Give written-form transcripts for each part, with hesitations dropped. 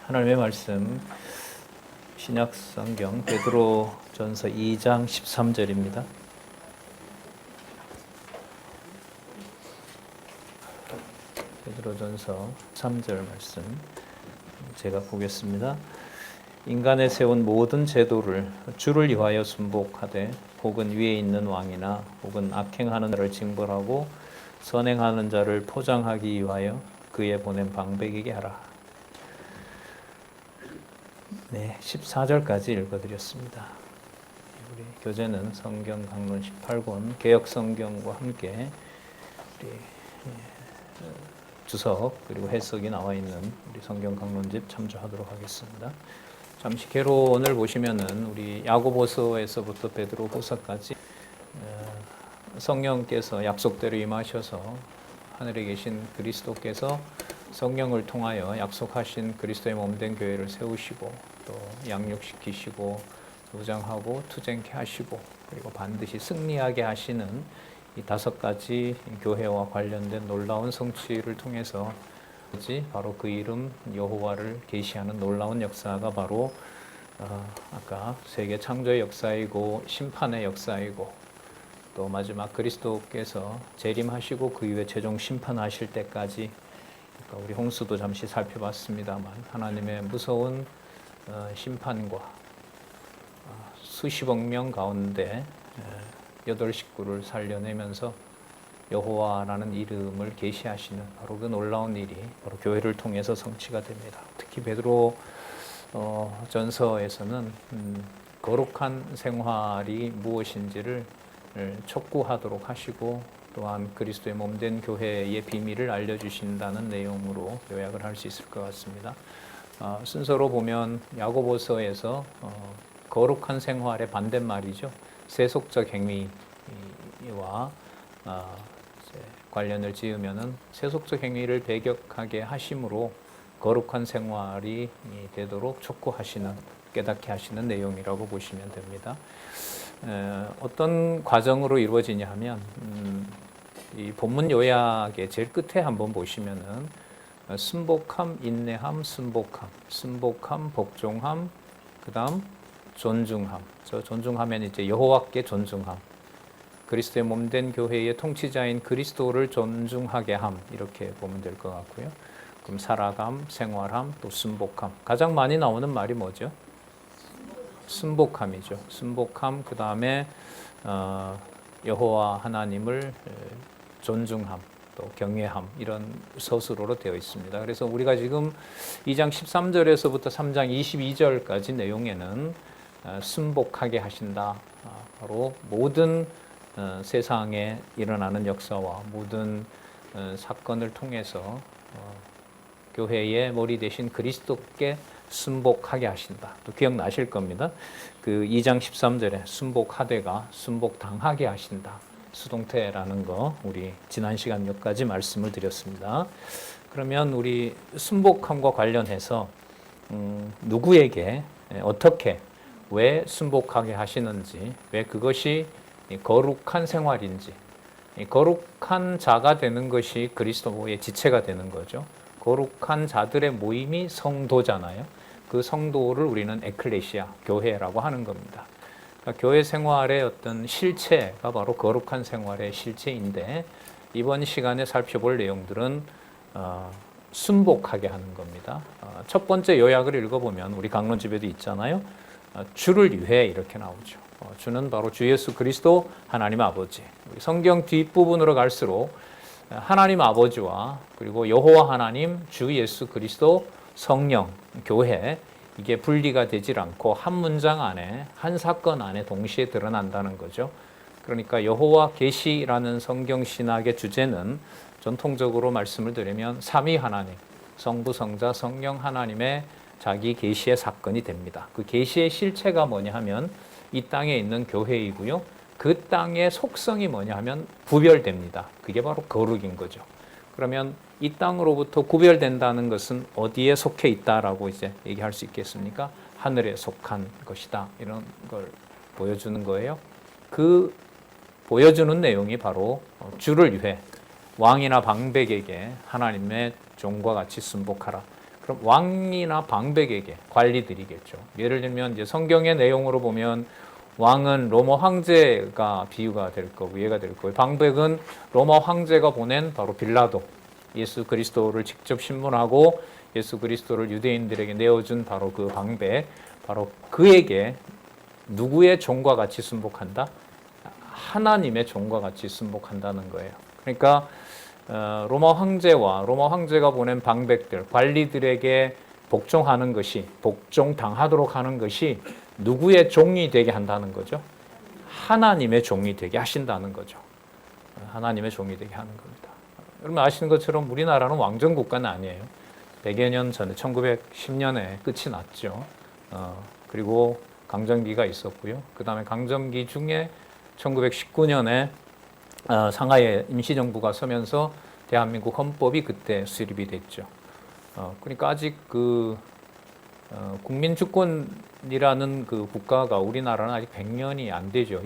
하나님의 말씀 신약 성경 베드로전서 2장 13절입니다. 베드로전서 3절 말씀 제가 보겠습니다. 인간에 세운 모든 제도를 주를 위하여 순복하되 혹은 위에 있는 왕이나 혹은 악행하는 자를 징벌하고 선행하는 자를 포장하기 위하여 그의 보낸 방백에게 하라. 네, 14절까지 읽어드렸습니다. 우리 교재는 성경 강론 18권 개역 성경과 함께 우리 주석 그리고 해석이 나와 있는 우리 성경 강론집 참조하도록 하겠습니다. 잠시 개론을 보시면은 우리 야고보서에서부터 베드로후서까지 성령께서 약속대로 임하셔서 하늘에 계신 그리스도께서 성령을 통하여 약속하신 그리스도의 몸된 교회를 세우시고 또 양육시키시고 무장하고 투쟁케 하시고 그리고 반드시 승리하게 하시는 이 5가지 교회와 관련된 놀라운 성취를 통해서 바로 그 이름 여호와를 계시하는 놀라운 역사가 바로 아까 세계 창조의 역사이고 심판의 역사이고 또 마지막 그리스도께서 재림하시고 그 이후에 최종 심판하실 때까지 우리 홍수도 잠시 살펴봤습니다만 하나님의 무서운 심판과 수십억 명 가운데 8식구를 살려내면서 여호와라는 이름을 계시하시는 바로 그 놀라운 일이 바로 교회를 통해서 성취가 됩니다. 특히 베드로 전서에서는 거룩한 생활이 무엇인지를 촉구하도록 하시고 또한 그리스도의 몸된 교회의 비밀을 알려주신다는 내용으로 요약을 할 수 있을 것 같습니다. 순서로 보면 야고보서에서 거룩한 생활의 반대말이죠. 세속적 행위와 관련을 지으면은 세속적 행위를 배격하게 하심으로 거룩한 생활이 되도록 촉구하시는, 깨닫게 하시는 내용이라고 보시면 됩니다. 어떤 과정으로 이루어지냐 하면 이 본문 요약의 제일 끝에 한번 보시면은 순복함, 인내함, 순복함, 복종함, 그다음 존중함. 저 존중하면 이제 여호와께 존중함. 그리스도의 몸된 교회의 통치자인 그리스도를 존중하게 함. 이렇게 보면 될 것 같고요. 그럼 살아감, 생활함, 또 순복함. 가장 많이 나오는 말이 뭐죠? 순복함이죠. 순복함, 그 다음에 여호와 하나님을 존중함, 또 경외함 이런 서술어로 되어 있습니다. 그래서 우리가 지금 2장 13절에서부터 3장 22절까지 내용에는 순복하게 하신다. 바로 모든 세상에 일어나는 역사와 모든 사건을 통해서 교회의 머리 대신 그리스도께 순복하게 하신다. 또 기억나실 겁니다. 그 2장 13절에 순복하되가 순복당하게 하신다. 수동태라는 거 우리 지난 시간 몇 가지 말씀을 드렸습니다. 그러면 우리 순복함과 관련해서 누구에게 어떻게 왜 순복하게 하시는지 왜 그것이 거룩한 생활인지 거룩한 자가 되는 것이 그리스도의 지체가 되는 거죠. 거룩한 자들의 모임이 성도잖아요. 그 성도를 우리는 에클레시아, 교회라고 하는 겁니다. 그러니까 교회 생활의 어떤 실체가 바로 거룩한 생활의 실체인데 이번 시간에 살펴볼 내용들은 순복하게 하는 겁니다. 첫 번째 요약을 읽어보면 우리 강론집에도 있잖아요. 주를 위해 이렇게 나오죠. 주는 바로 주 예수 그리스도 하나님 아버지. 성경 뒷부분으로 갈수록 하나님 아버지와 그리고 여호와 하나님, 주 예수 그리스도, 성령, 교회 이게 분리가 되질 않고 한 문장 안에 한 사건 안에 동시에 드러난다는 거죠. 그러니까 여호와 계시라는 성경 신학의 주제는 전통적으로 말씀을 드리면 삼위 하나님, 성부, 성자, 성령 하나님의 자기 계시의 사건이 됩니다. 그 계시의 실체가 뭐냐 하면 이 땅에 있는 교회이고요. 그 땅의 속성이 뭐냐 하면 구별됩니다. 그게 바로 거룩인 거죠. 그러면 이 땅으로부터 구별된다는 것은 어디에 속해 있다라고 이제 얘기할 수 있겠습니까? 하늘에 속한 것이다. 이런 걸 보여주는 거예요. 그 보여주는 내용이 바로 주를 위해 왕이나 방백에게 하나님의 종과 같이 순복하라. 그럼 왕이나 방백에게 관리들이겠죠. 예를 들면 이제 성경의 내용으로 보면 왕은 로마 황제가 비유가 될 거고 이해가 될 거고요. 방백은 로마 황제가 보낸 바로 빌라도, 예수 그리스도를 직접 신문하고 예수 그리스도를 유대인들에게 내어준 바로 그 방백, 바로 그에게 누구의 종과 같이 순복한다? 하나님의 종과 같이 순복한다는 거예요. 그러니까 로마 황제와 로마 황제가 보낸 방백들, 관리들에게 복종하는 것이, 복종당하도록 하는 것이 누구의 종이 되게 한다는 거죠? 하나님의 종이 되게 하신다는 거죠. 하나님의 종이 되게 하는 겁니다. 여러분 아시는 것처럼 우리나라는 왕정국가는 아니에요. 100여 년 전에 1910년에 끝이 났죠. 그리고 강점기가 있었고요. 그 다음에 강점기 중에 1919년에 상하이에 임시정부가 서면서 대한민국 헌법이 그때 수립이 됐죠. 그러니까 아직 그 국민주권이라는 그 국가가 우리나라는 아직 100년이 안 되죠.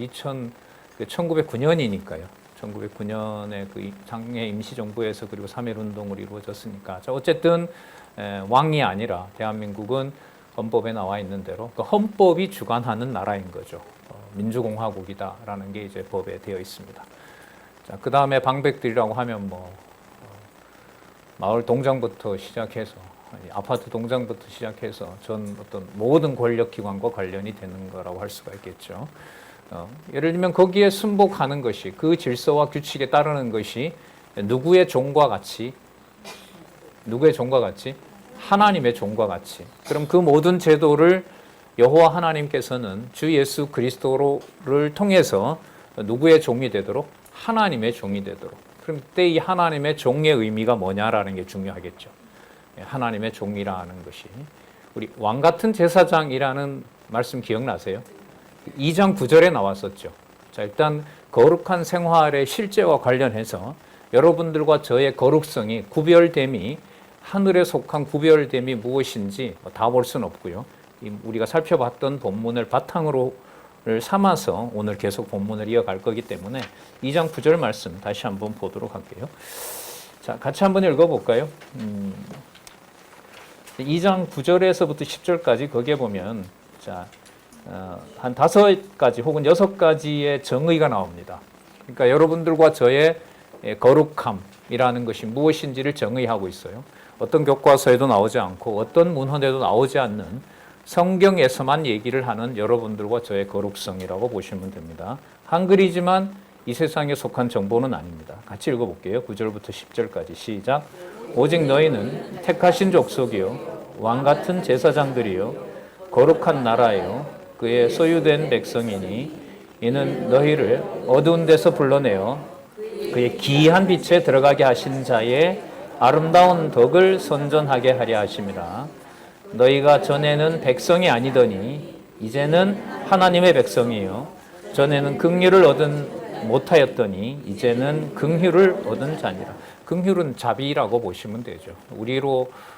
1909년이니까요. 1909년에 그 상해 임시정부에서 그리고 3.1운동을 이루어졌으니까. 자, 어쨌든 왕이 아니라 대한민국은 헌법에 나와 있는 대로 그 헌법이 주관하는 나라인 거죠. 민주공화국이다라는 게 이제 법에 되어 있습니다. 자, 그 다음에 방백들이라고 하면 뭐 마을 동장부터 시작해서 아파트 동장부터 시작해서 전 어떤 모든 권력기관과 관련이 되는 거라고 할 수가 있겠죠. 예를 들면 거기에 순복하는 것이, 그 질서와 규칙에 따르는 것이 누구의 종과 같이 하나님의 종과 같이. 그럼 그 모든 제도를 여호와 하나님께서는 주 예수 그리스도를 통해서 누구의 종이 되도록? 하나님의 종이 되도록. 그럼 그때 이 하나님의 종의 의미가 뭐냐라는 게 중요하겠죠. 하나님의 종이라는 것이, 우리 왕 같은 제사장이라는 말씀 기억나세요? 2장 9절에 나왔었죠. 자, 일단 거룩한 생활의 실제와 관련해서 여러분들과 저의 거룩성이, 구별됨이, 하늘에 속한 구별됨이 무엇인지 다 볼 수는 없고요. 우리가 살펴봤던 본문을 바탕으로 삼아서 오늘 계속 본문을 이어갈 거기 때문에 2장 9절 말씀 다시 한번 보도록 할게요. 자, 같이 한번 읽어볼까요? 2장 9절에서부터 10절까지 거기에 보면 자, 한 5가지 혹은 6가지의 정의가 나옵니다. 그러니까 여러분들과 저의 거룩함이라는 것이 무엇인지를 정의하고 있어요. 어떤 교과서에도 나오지 않고 어떤 문헌에도 나오지 않는 성경에서만 얘기를 하는 여러분들과 저의 거룩성이라고 보시면 됩니다. 한글이지만 이 세상에 속한 정보는 아닙니다. 같이 읽어볼게요. 9절부터 10절까지 시작. 오직 너희는 택하신 족속이요 왕같은 제사장들이요 거룩한 나라요 그의 소유된 백성이니 이는 너희를 어두운 데서 불러내어 그의 기이한 빛에 들어가게 하신 자의 아름다운 덕을 선전하게 하려 하심이라. 너희가 전에는 백성이 아니더니 이제는 하나님의 백성이요 전에는 긍휼을 얻은 못하였더니 이제는 긍휼을 얻은 자니라. 긍휼은 자비라고 보시면 되죠.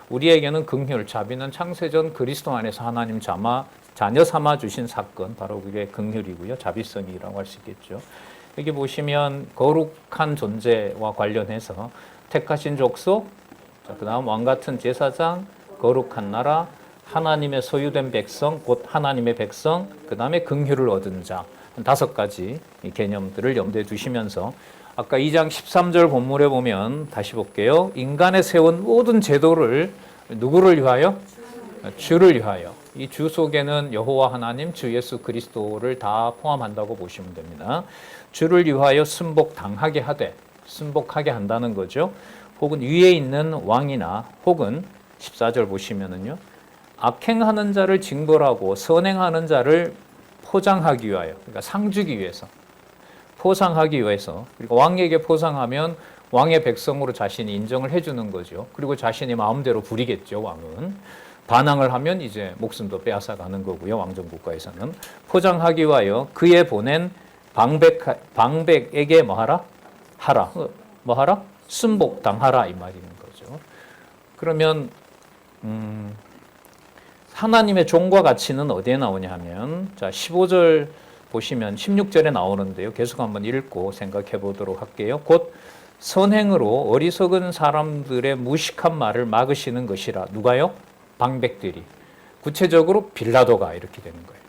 우리에게는 긍휼, 자비는 창세전 그리스도 안에서 하나님 자녀 삼아 주신 사건, 바로 그게 긍휼이고요. 자비성이라고 할 수 있겠죠. 여기 보시면 거룩한 존재와 관련해서 택하신 족속, 그 다음 왕같은 제사장, 거룩한 나라, 하나님의 소유된 백성, 곧 하나님의 백성, 그 다음에 긍휼을 얻은 자, 5가지 개념들을 염두에 두시면서 아까 2장 13절 본문에 보면 다시 볼게요. 인간에 세운 모든 제도를 누구를 위하여? 주를 위하여. 이 주 속에는 여호와 하나님, 주 예수 그리스도를 다 포함한다고 보시면 됩니다. 주를 위하여 순복당하게 하되, 순복하게 한다는 거죠. 혹은 위에 있는 왕이나 혹은 14절 보시면은요. 악행하는 자를 징벌하고 선행하는 자를 포장하기 위하여, 그러니까 상주기 위해서, 포상하기 위해서, 그리고 왕에게 포상하면 왕의 백성으로 자신이 인정을 해주는 거죠. 그리고 자신이 마음대로 부리겠죠, 왕은. 반항을 하면 이제 목숨도 빼앗아가는 거고요, 왕정국가에서는. 포장하기 위하여 그에 보낸 방백에게 뭐하라? 하라. 뭐하라? 순복당하라 이 말인 거죠. 그러면 하나님의 종과 가치는 어디에 나오냐 하면 자 15절 보시면 16절에 나오는데요. 계속 한번 읽고 생각해 보도록 할게요. 곧 선행으로 어리석은 사람들의 무식한 말을 막으시는 것이라. 누가요? 방백들이. 구체적으로 빌라도가 이렇게 되는 거예요.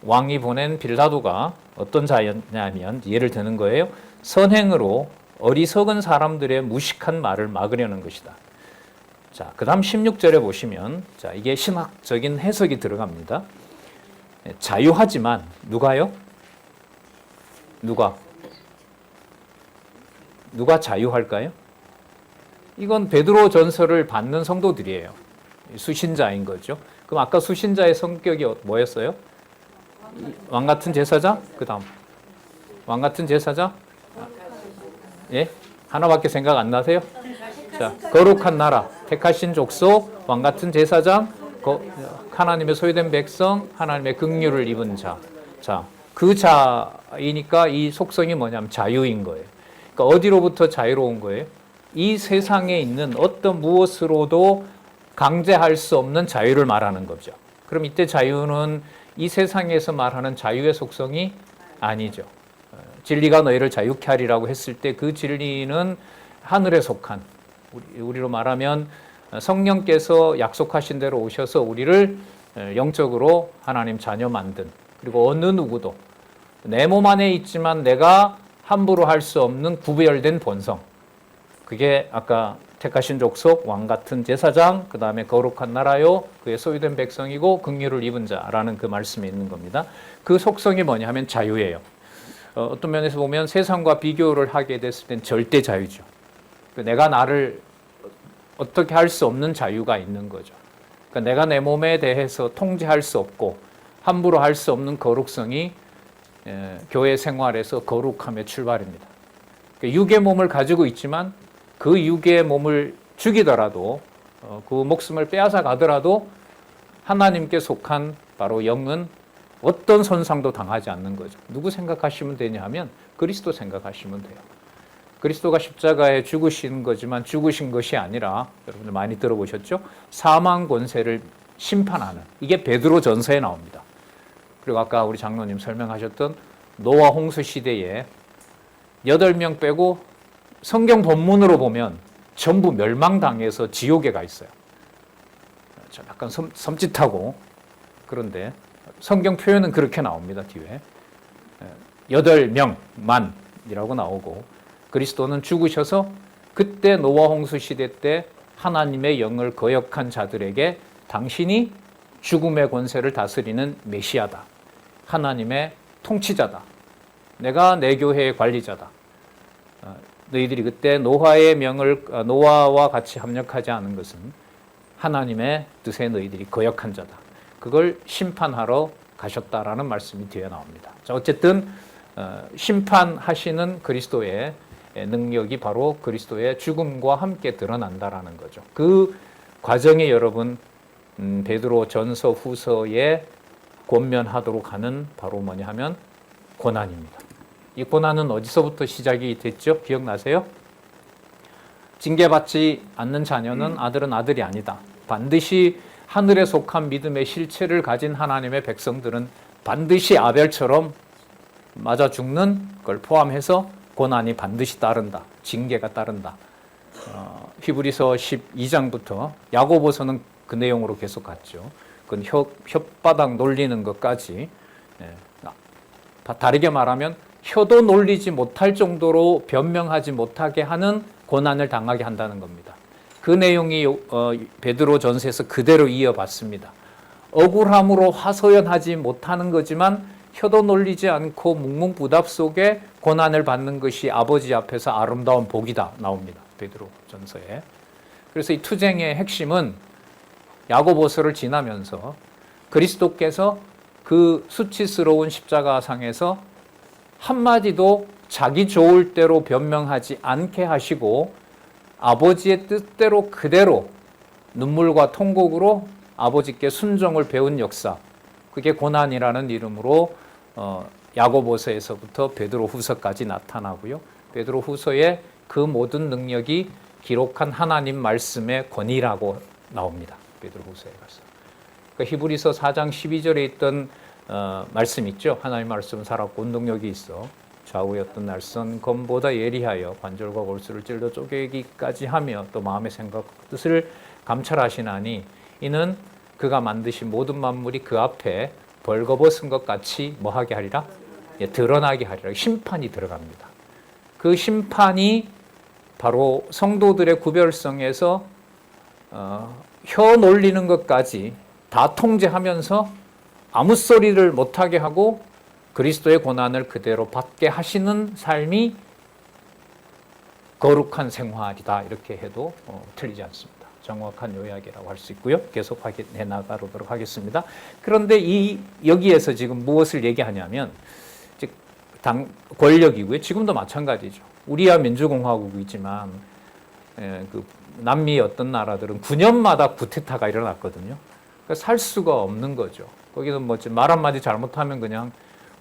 왕이 보낸 빌라도가 어떤 자였냐면 예를 드는 거예요. 선행으로 어리석은 사람들의 무식한 말을 막으려는 것이다. 자, 그 다음 16절에 보시면, 자, 이게 신학적인 해석이 들어갑니다. 자유하지만, 누가요? 누가 자유할까요? 이건 베드로 전서를 받는 성도들이에요. 수신자인 거죠. 그럼 아까 수신자의 성격이 뭐였어요? 왕 같은 제사장? 그 다음. 왕 같은 제사장? 예? 하나밖에 생각 안 나세요? 자, 거룩한 나라, 택하신 족속, 왕 같은 제사장, 하나님의 소유된 백성, 하나님의 긍휼을 입은 자. 자, 그 자이니까 이 속성이 뭐냐면 자유인 거예요. 그러니까 어디로부터 자유로운 거예요? 이 세상에 있는 어떤 무엇으로도 강제할 수 없는 자유를 말하는 거죠. 그럼 이때 자유는 이 세상에서 말하는 자유의 속성이 아니죠. 진리가 너희를 자유케 하리라고 했을 때 그 진리는 하늘에 속한, 우리로 말하면 성령께서 약속하신 대로 오셔서 우리를 영적으로 하나님 자녀 만든, 그리고 어느 누구도 내 몸 안에 있지만 내가 함부로 할 수 없는 구별된 본성, 그게 아까 택하신 족속, 왕 같은 제사장, 그 다음에 거룩한 나라요, 그의 소유된 백성이고 긍휼을 입은 자라는 그 말씀이 있는 겁니다. 그 속성이 뭐냐 하면 자유예요. 어떤 면에서 보면 세상과 비교를 하게 됐을 땐 절대 자유죠. 내가 나를 어떻게 할 수 없는 자유가 있는 거죠. 그러니까 내가 내 몸에 대해서 통제할 수 없고 함부로 할 수 없는 거룩성이 교회 생활에서 거룩함의 출발입니다. 그러니까 육의 몸을 가지고 있지만 그 육의 몸을 죽이더라도 그 목숨을 빼앗아 가더라도 하나님께 속한 바로 영은 어떤 손상도 당하지 않는 거죠. 누구 생각하시면 되냐 하면 그리스도 생각하시면 돼요. 그리스도가 십자가에 죽으신 거지만 죽으신 것이 아니라, 여러분들 많이 들어보셨죠? 사망 권세를 심판하는, 이게 베드로 전서에 나옵니다. 그리고 아까 우리 장로님 설명하셨던 노아 홍수 시대에 8명 빼고 성경 본문으로 보면 전부 멸망당해서 지옥에 가 있어요. 약간 섬찟하고, 그런데 성경 표현은 그렇게 나옵니다. 뒤에 8명만이라고 나오고, 그리스도는 죽으셔서 그때 노아 홍수 시대 때 하나님의 영을 거역한 자들에게 당신이 죽음의 권세를 다스리는 메시아다, 하나님의 통치자다, 내가 내 교회의 관리자다, 너희들이 그때 노아와 같이 합력하지 않은 것은 하나님의 뜻에 너희들이 거역한 자다, 그걸 심판하러 가셨다라는 말씀이 뒤에 나옵니다. 자, 어쨌든 심판하시는 그리스도의 능력이 바로 그리스도의 죽음과 함께 드러난다라는 거죠. 그 과정에 여러분 베드로 전서 후서에 권면하도록 하는 바로 뭐냐 하면 고난입니다. 이 고난은 어디서부터 시작이 됐죠? 기억나세요? 징계받지 않는 자녀는 아들은 아들이 아니다. 반드시 하늘에 속한 믿음의 실체를 가진 하나님의 백성들은 반드시 아벨처럼 맞아 죽는 걸 포함해서 고난이 반드시 따른다. 징계가 따른다. 히브리서 12장부터 야고보서는 그 내용으로 계속 갔죠. 그건 혓바닥 놀리는 것까지, 다르게 말하면 혀도 놀리지 못할 정도로 변명하지 못하게 하는 고난을 당하게 한다는 겁니다. 그 내용이 베드로 전서에서 그대로 이어봤습니다. 억울함으로 하소연하지 못하는 거지만 혀도 놀리지 않고 묵묵부답 속에 고난을 받는 것이 아버지 앞에서 아름다운 복이다 나옵니다. 베드로 전서에. 그래서 이 투쟁의 핵심은 야고보서를 지나면서 그리스도께서 그 수치스러운 십자가상에서 한마디도 자기 좋을 대로 변명하지 않게 하시고 아버지의 뜻대로 그대로 눈물과 통곡으로 아버지께 순종을 배운 역사, 그게 고난이라는 이름으로 야고보서에서부터 베드로후서까지 나타나고요. 베드로후서에 그 모든 능력이 기록한 하나님 말씀의 권위라고 나옵니다. 베드로후서에 가서. 그러니까 히브리서 4장 12절에 있던 말씀 있죠. 하나님 말씀은 살았고 운동력이 있어 좌우에 어떤 날선 검보다 예리하여 관절과 골수를 찔러 쪼개기까지 하며 또 마음의 생각 뜻을 감찰하시나니 이는 그가 만드신 모든 만물이 그 앞에 벌거벗은 것 같이 뭐하게 하리라? 예, 드러나게 하리라. 심판이 들어갑니다. 그 심판이 바로 성도들의 구별성에서 혀 놀리는 것까지 다 통제하면서 아무 소리를 못하게 하고 그리스도의 고난을 그대로 받게 하시는 삶이 거룩한 생활이다. 이렇게 해도 틀리지 않습니다. 정확한 요약이라고 할 수 있고요. 계속 해 나가도록 하겠습니다. 그런데 여기에서 지금 무엇을 얘기하냐면 당 권력이고요. 지금도 마찬가지죠. 우리야 민주공화국이지만 그 남미 어떤 나라들은 9년마다 쿠데타가 일어났거든요. 그러니까 살 수가 없는 거죠. 거기는 뭐 말 한마디 잘못하면 그냥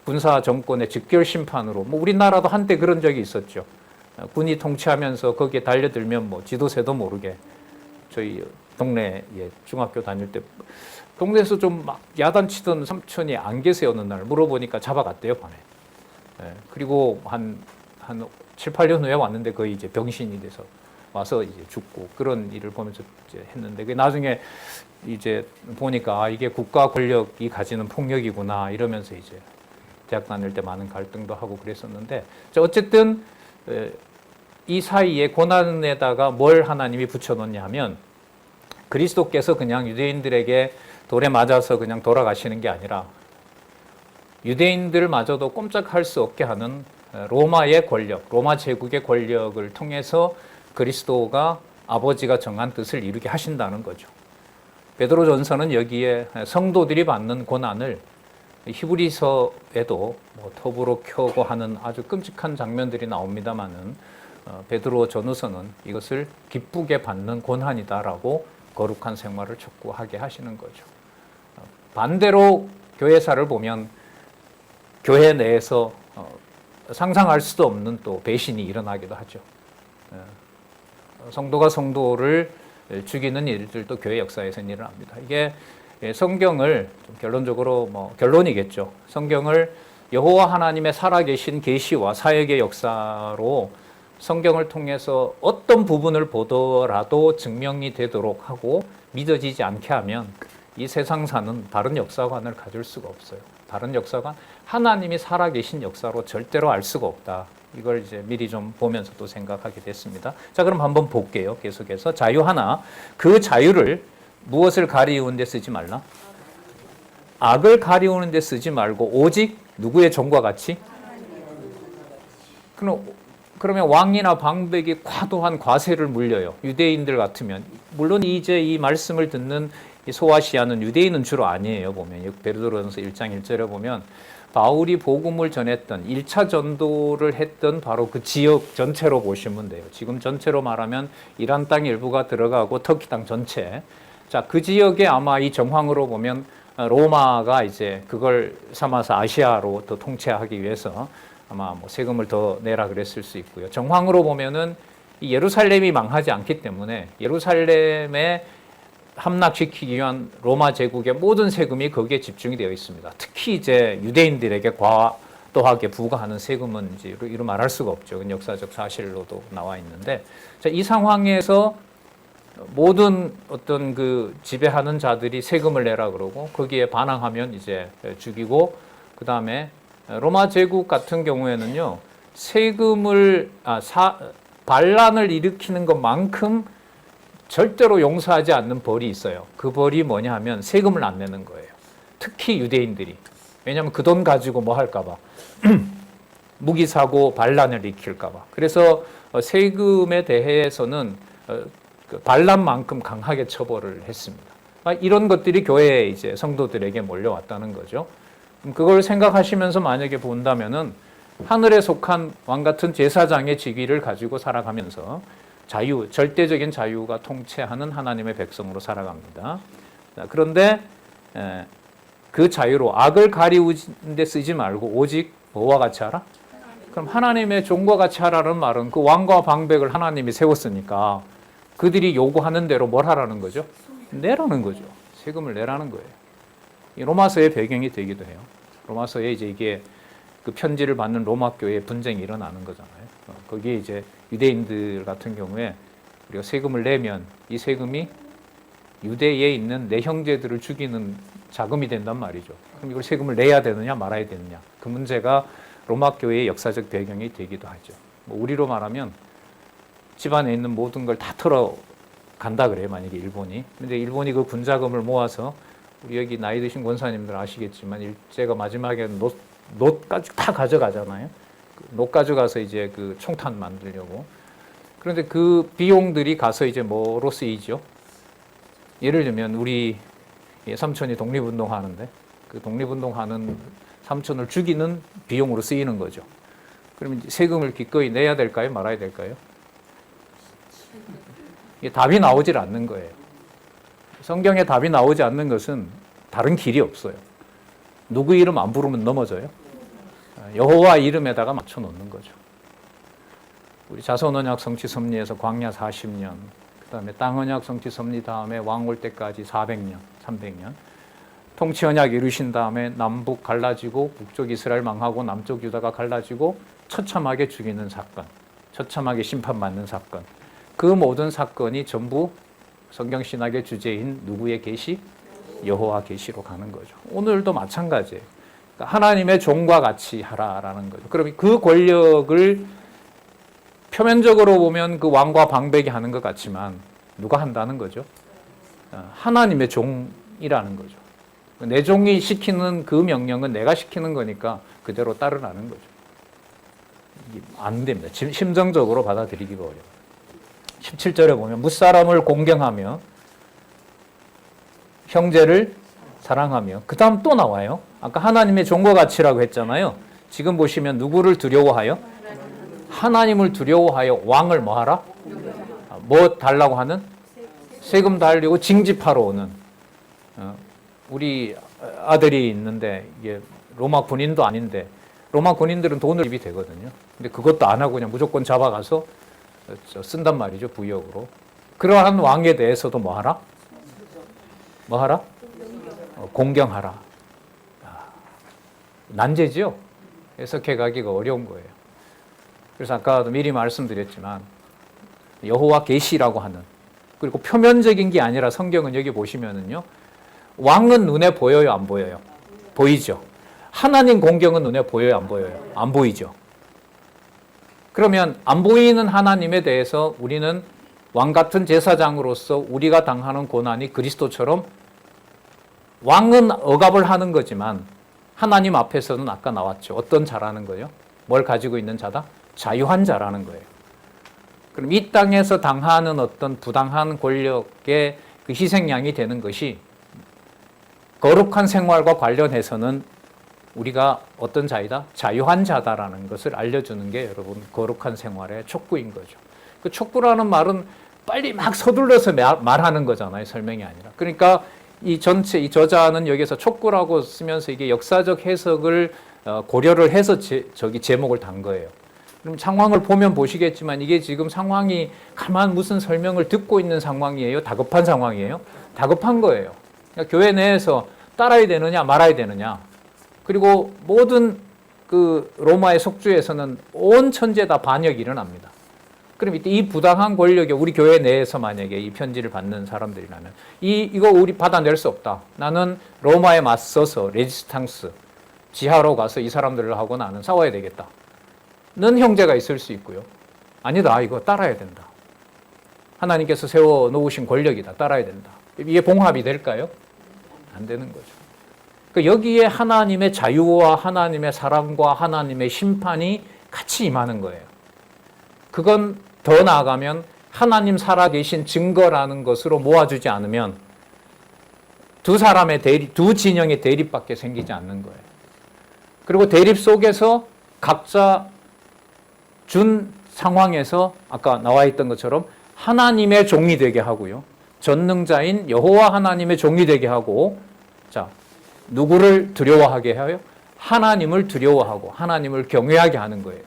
군사 정권의 직결 심판으로, 뭐 우리나라도 한때 그런 적이 있었죠. 군이 통치하면서 거기에 달려들면 뭐 지도새도 모르게, 저희 동네에 중학교 다닐 때 동네에서 좀 막 야단치던 삼촌이 안 계세요. 어느 날 물어보니까 잡아갔대요, 반에. 그리고 한 7, 8년 후에 왔는데 거의 이제 병신이 돼서 와서 이제 죽고, 그런 일을 보면서 이제 했는데, 그 나중에 이제 보니까 이게 국가 권력이 가지는 폭력이구나 이러면서 이제 대학 다닐 때 많은 갈등도 하고 그랬었는데, 어쨌든 이 사이에 고난에다가 뭘 하나님이 붙여놓냐 하면, 그리스도께서 그냥 유대인들에게 돌에 맞아서 그냥 돌아가시는 게 아니라 유대인들마저도 꼼짝할 수 없게 하는 로마의 권력, 로마 제국의 권력을 통해서 그리스도가 아버지가 정한 뜻을 이루게 하신다는 거죠. 베드로전서는 여기에 성도들이 받는 고난을 히브리서에도 뭐 톱으로 켜고 하는 아주 끔찍한 장면들이 나옵니다마는 베드로 전후서는 이것을 기쁘게 받는 고난이다라고 거룩한 생활을 촉구하게 하시는 거죠. 반대로 교회사를 보면 교회 내에서 상상할 수도 없는 또 배신이 일어나기도 하죠. 성도가 성도를 죽이는 일들도 교회 역사에서는 일어납니다. 이게 성경을 좀 결론적으로 결론이겠죠. 성경을 여호와 하나님의 살아계신 계시와 사역의 역사로 성경을 통해서 어떤 부분을 보더라도 증명이 되도록 하고 믿어지지 않게 하면 이 세상사는 다른 역사관을 가질 수가 없어요. 다른 역사관, 하나님이 살아계신 역사로 절대로 알 수가 없다. 이걸 이제 미리 좀 보면서 또 생각하게 됐습니다. 자, 그럼 한번 볼게요. 계속해서 자유 하나, 그 자유를 무엇을 가리우는 데 쓰지 말라? 악을 가리우는 데 쓰지 말고 오직 누구의 종과 같이? 그러면 왕이나 방백이 과도한 과세를 물려요. 유대인들 같으면. 물론 이제 이 말씀을 듣는 소아시아는 유대인은 주로 아니에요. 보면 베드로전서 1장 1절에 보면 바울이 복음을 전했던 1차 전도를 했던 바로 그 지역 전체로 보시면 돼요. 지금 전체로 말하면 이란 땅 일부가 들어가고 터키 땅 전체. 자, 그 지역에 아마 이 정황으로 보면 로마가 이제 그걸 삼아서 아시아로 더 통치하기 위해서 아마 뭐 세금을 더 내라 그랬을 수 있고요. 정황으로 보면은 이 예루살렘이 망하지 않기 때문에 예루살렘에 함락시키기 위한 로마 제국의 모든 세금이 거기에 집중이 되어 있습니다. 특히 이제 유대인들에게 과도하게 부과하는 세금은 이제 이루 말할 수가 없죠. 그건 역사적 사실로도 나와 있는데, 자, 이 상황에서 모든 어떤 그 지배하는 자들이 세금을 내라 그러고 거기에 반항하면 이제 죽이고, 그 다음에 로마 제국 같은 경우에는요, 세금을 반란을 일으키는 것만큼 절대로 용서하지 않는 벌이 있어요. 그 벌이 뭐냐 하면 세금을 안 내는 거예요. 특히 유대인들이. 왜냐하면 그 돈 가지고 뭐 할까 봐. 무기 사고 반란을 일으킬까 봐. 그래서 세금에 대해서는 반란만큼 강하게 처벌을 했습니다. 이런 것들이 교회에 이제 성도들에게 몰려왔다는 거죠. 그걸 생각하시면서 만약에 본다면은 하늘에 속한 왕 같은 제사장의 직위를 가지고 살아가면서 자유, 절대적인 자유가 통치하는 하나님의 백성으로 살아갑니다. 그런데 그 자유로 악을 가리우는 데 쓰지 말고 오직 뭐와 같이 하라? 그럼 하나님의 종과 같이 하라는 말은 그 왕과 방백을 하나님이 세웠으니까 그들이 요구하는 대로 뭘 하라는 거죠? 내라는 거죠. 세금을 내라는 거예요. 이 로마서의 배경이 되기도 해요. 로마서에 이제 이게 그 편지를 받는 로마 교회의 분쟁이 일어나는 거잖아요. 거기에 이제 유대인들 같은 경우에 우리가 세금을 내면 이 세금이 유대에 있는 내 형제들을 죽이는 자금이 된단 말이죠. 그럼 이걸 세금을 내야 되느냐 말아야 되느냐. 그 문제가 로마 교회의 역사적 배경이 되기도 하죠. 뭐 우리로 말하면 집안에 있는 모든 걸 다 털어 간다 그래요. 만약에 일본이. 근데 일본이 그 군자금을 모아서 우리 여기 나이 드신 권사님들 아시겠지만 일제가 마지막에 놋까지 다 가져가잖아요. 놋 가져가서 이제 그 총탄 만들려고. 그런데 그 비용들이 가서 이제 뭐로 쓰이죠? 예를 들면 우리 삼촌이 독립운동 하는데 그 독립운동 하는 삼촌을 죽이는 비용으로 쓰이는 거죠. 그러면 세금을 기꺼이 내야 될까요? 말아야 될까요? 이게 답이 나오질 않는 거예요. 성경에 답이 나오지 않는 것은 다른 길이 없어요. 누구 이름 안 부르면 넘어져요. 여호와 이름에다가 맞춰 놓는 거죠. 우리 자손언약 성취 섭리에서 광야 40년, 그 다음에 땅언약 성취 섭리 다음에 왕 올 때까지 400년, 300년, 통치 언약 이루신 다음에 남북 갈라지고 북쪽 이스라엘 망하고 남쪽 유다가 갈라지고 처참하게 죽이는 사건, 처참하게 심판받는 사건, 그 모든 사건이 전부 성경 신학의 주제인 누구의 계시? 여호와 계시로 가는 거죠. 오늘도 마찬가지예요. 그러니까 하나님의 종과 같이 하라라는 거죠. 그럼 그 권력을 표면적으로 보면 그 왕과 방백이 하는 것 같지만 누가 한다는 거죠? 하나님의 종이라는 거죠. 내 종이 시키는 그 명령은 내가 시키는 거니까 그대로 따르라는 거죠. 이게 안 됩니다. 심정적으로 받아들이기가 어려워요. 17절에 보면 무사람을 공경하며 형제를 사랑하며 그 다음 또 나와요. 아까 하나님의 종과 같이라고 했잖아요. 지금 보시면 누구를 두려워하여? 하나님을 두려워하여 왕을 뭐 하라? 뭐 달라고 하는? 세금 달리고 징집하러 오는. 우리 아들이 있는데 이게 로마 군인도 아닌데 로마 군인들은 돈을 입이 되거든요. 근데 그것도 안 하고 그냥 무조건 잡아가서 쓴단 말이죠. 부역으로. 그러한 왕에 대해서도 뭐 하라? 뭐 하라? 공경하라. 난제죠. 해석해 가기가 어려운 거예요. 그래서 아까도 미리 말씀드렸지만 여호와 계시라고 하는, 그리고 표면적인 게 아니라 성경은 여기 보시면은요, 왕은 눈에 보여요, 안 보여요? 보이죠. 하나님 공경은 눈에 보여요, 안 보여요? 안 보이죠. 그러면 안 보이는 하나님에 대해서 우리는 왕 같은 제사장으로서 우리가 당하는 고난이 그리스도처럼 왕은 억압을 하는 거지만 하나님 앞에서는 아까 나왔죠. 어떤 자라는 거예요? 뭘 가지고 있는 자다? 자유한 자라는 거예요. 그럼 이 땅에서 당하는 어떤 부당한 권력의 그 희생양이 되는 것이 거룩한 생활과 관련해서는 우리가 어떤 자이다? 자유한 자다라는 것을 알려주는 게 여러분 거룩한 생활의 촉구인 거죠. 그 촉구라는 말은 빨리 막 서둘러서 말하는 거잖아요. 설명이 아니라. 그러니까 이 저자는 여기서 촉구라고 쓰면서 이게 역사적 해석을 고려를 해서 제목을 단 거예요. 그럼 상황을 보면 보시겠지만 이게 지금 상황이 가만 무슨 설명을 듣고 있는 상황이에요? 다급한 상황이에요? 다급한 거예요. 그러니까 교회 내에서 따라야 되느냐 말아야 되느냐. 그리고 모든 그 로마의 속주에서는 온 천지에 다 반역이 일어납니다. 그럼 이때 이 부당한 권력이 우리 교회 내에서 만약에 이 편지를 받는 사람들이라면 이거 우리 받아낼 수 없다. 나는 로마에 맞서서 레지스탕스 지하로 가서 이 사람들하고 나는 싸워야 되겠다. 는 형제가 있을 수 있고요. 아니다. 이거 따라야 된다. 하나님께서 세워놓으신 권력이다. 따라야 된다. 이게 봉합이 될까요? 안 되는 거죠. 그러니까 여기에 하나님의 자유와 하나님의 사랑과 하나님의 심판이 같이 임하는 거예요. 그건 더 나아가면 하나님 살아계신 증거라는 것으로 모아주지 않으면 두 진영의 대립밖에 생기지 않는 거예요. 그리고 대립 속에서 각자 준 상황에서 아까 나와 있던 것처럼 하나님의 종이 되게 하고요. 전능자인 여호와 하나님의 종이 되게 하고, 자, 누구를 두려워하게 해요? 하나님을 두려워하고 하나님을 경외하게 하는 거예요.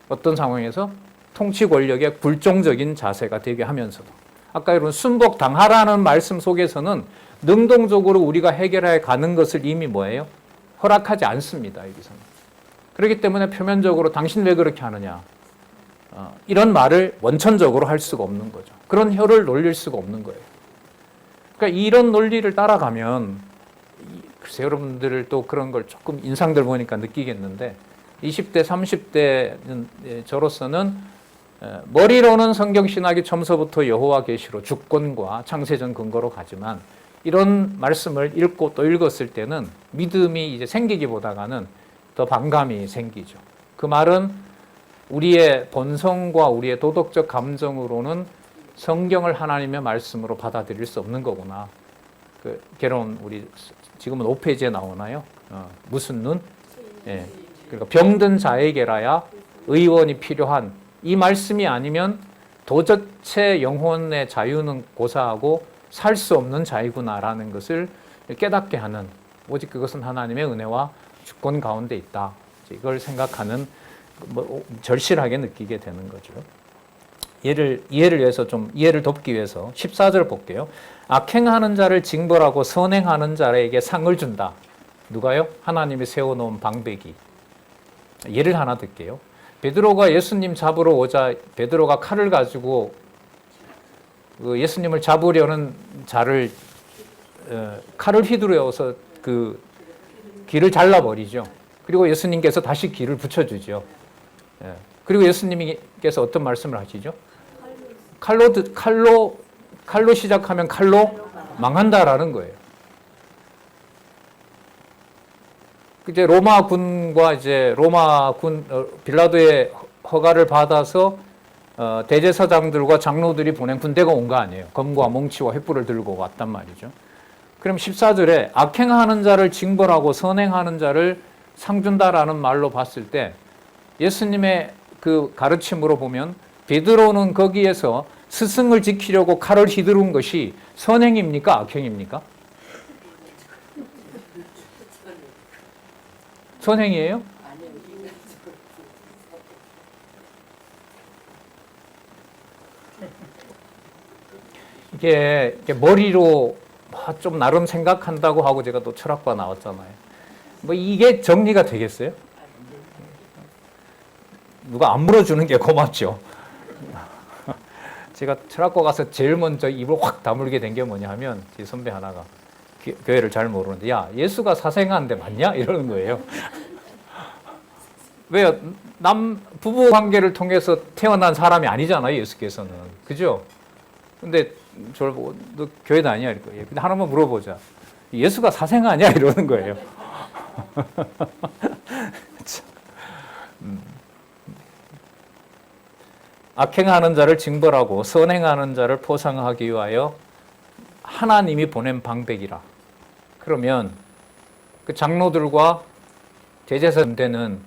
어떤 상황에서? 통치 권력의 불종적인 자세가 되게 하면서도. 아까 여러분 순복 당하라는 말씀 속에서는 능동적으로 우리가 해결해 가는 것을 이미 뭐예요? 허락하지 않습니다. 여기서는. 그렇기 때문에 표면적으로 당신 왜 그렇게 하느냐, 이런 말을 원천적으로 할 수가 없는 거죠. 그런 혀를 놀릴 수가 없는 거예요. 그러니까 이런 논리를 따라가면, 글쎄 여러분들 또 그런 걸 조금 인상들 보니까 느끼겠는데, 20대, 30대 저로서는 머리로는 성경신학이 처음서부터 여호와 계시로 주권과 창세전 근거로 가지만, 이런 말씀을 읽고 또 읽었을 때는 믿음이 이제 생기기보다는 더 반감이 생기죠. 그 말은 우리의 본성과 우리의 도덕적 감정으로는 성경을 하나님의 말씀으로 받아들일 수 없는 거구나. 그 개론 우리 지금은 5페이지에 나오나요? 무슨 눈? 예. 그러니까 병든 자에게라야 의원이 필요한, 이 말씀이 아니면 도대체 영혼의 자유는 고사하고 살 수 없는 자이구나라는 것을 깨닫게 하는, 오직 그것은 하나님의 은혜와 주권 가운데 있다. 이걸 생각하는, 절실하게 느끼게 되는 거죠. 이해를 위해서, 좀 이해를 돕기 위해서 14절 볼게요. 악행하는 자를 징벌하고 선행하는 자에게 상을 준다. 누가요? 하나님이 세워놓은 방백이. 예를 하나 들게요. 베드로가 예수님 잡으러 오자 베드로가 칼을 가지고 예수님을 잡으려는 자를 칼을 휘두르어서 그 귀를 잘라버리죠. 그리고 예수님께서 다시 귀를 붙여주죠. 그리고 예수님께서 어떤 말씀을 하시죠? 칼로 시작하면 칼로 망한다라는 거예요. 이제 로마군과 이제 로마군 빌라도의 허가를 받아서 대제사장들과 장로들이 보낸 군대가 온 거 아니에요. 검과 몽치와 횃불을 들고 왔단 말이죠. 그럼 14절에 악행하는 자를 징벌하고 선행하는 자를 상 준다라는 말로 봤을 때, 예수님의 그 가르침으로 보면 베드로는 거기에서 스승을 지키려고 칼을 휘두른 것이 선행입니까? 악행입니까? 선행이에요? 이게 머리로 좀 나름 생각한다고 하고 제가 또 철학과 나왔잖아요. 뭐 이게 정리가 되겠어요? 누가 안 물어주는 게 고맙죠. 제가 철학과 가서 제일 먼저 입을 확 다물게 된 게 뭐냐 하면, 제 선배 하나가 교회를 잘 모르는데, 야, 예수가 사생아인데 맞냐? 이러는 거예요. 왜요? 부부 관계를 통해서 태어난 사람이 아니잖아요, 예수께서는. 그죠? 근데 저를 보고, 너 교회 다니냐? 이럴 거예요. 근데 하나만 물어보자. 예수가 사생아냐? 이러는 거예요. 악행하는 자를 징벌하고 선행하는 자를 포상하기 위하여 하나님이 보낸 방백이라. 그러면 그 장로들과 대제사장들은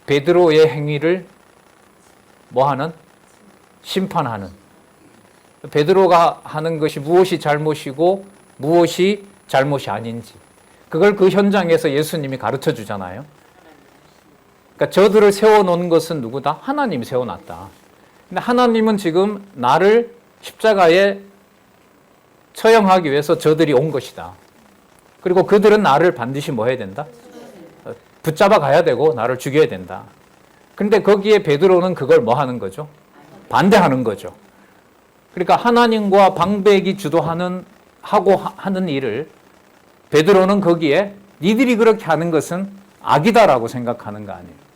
베드로의 행위를 뭐하는? 심판하는. 베드로가 하는 것이 무엇이 잘못이고 무엇이 잘못이 아닌지, 그걸 그 현장에서 예수님이 가르쳐 주잖아요. 그러니까 저들을 세워놓은 것은 누구다? 하나님이 세워놨다. 근데 하나님은 지금 나를 십자가에 처형하기 위해서 저들이 온 것이다. 그리고 그들은 나를 반드시 뭐 해야 된다? 붙잡아 가야 되고 나를 죽여야 된다. 그런데 거기에 베드로는 그걸 뭐 하는 거죠? 반대하는 거죠. 그러니까 하나님과 방백이 주도하는 하는 일을 베드로는 거기에 니들이 그렇게 하는 것은 악이다라고 생각하는 거 아니에요.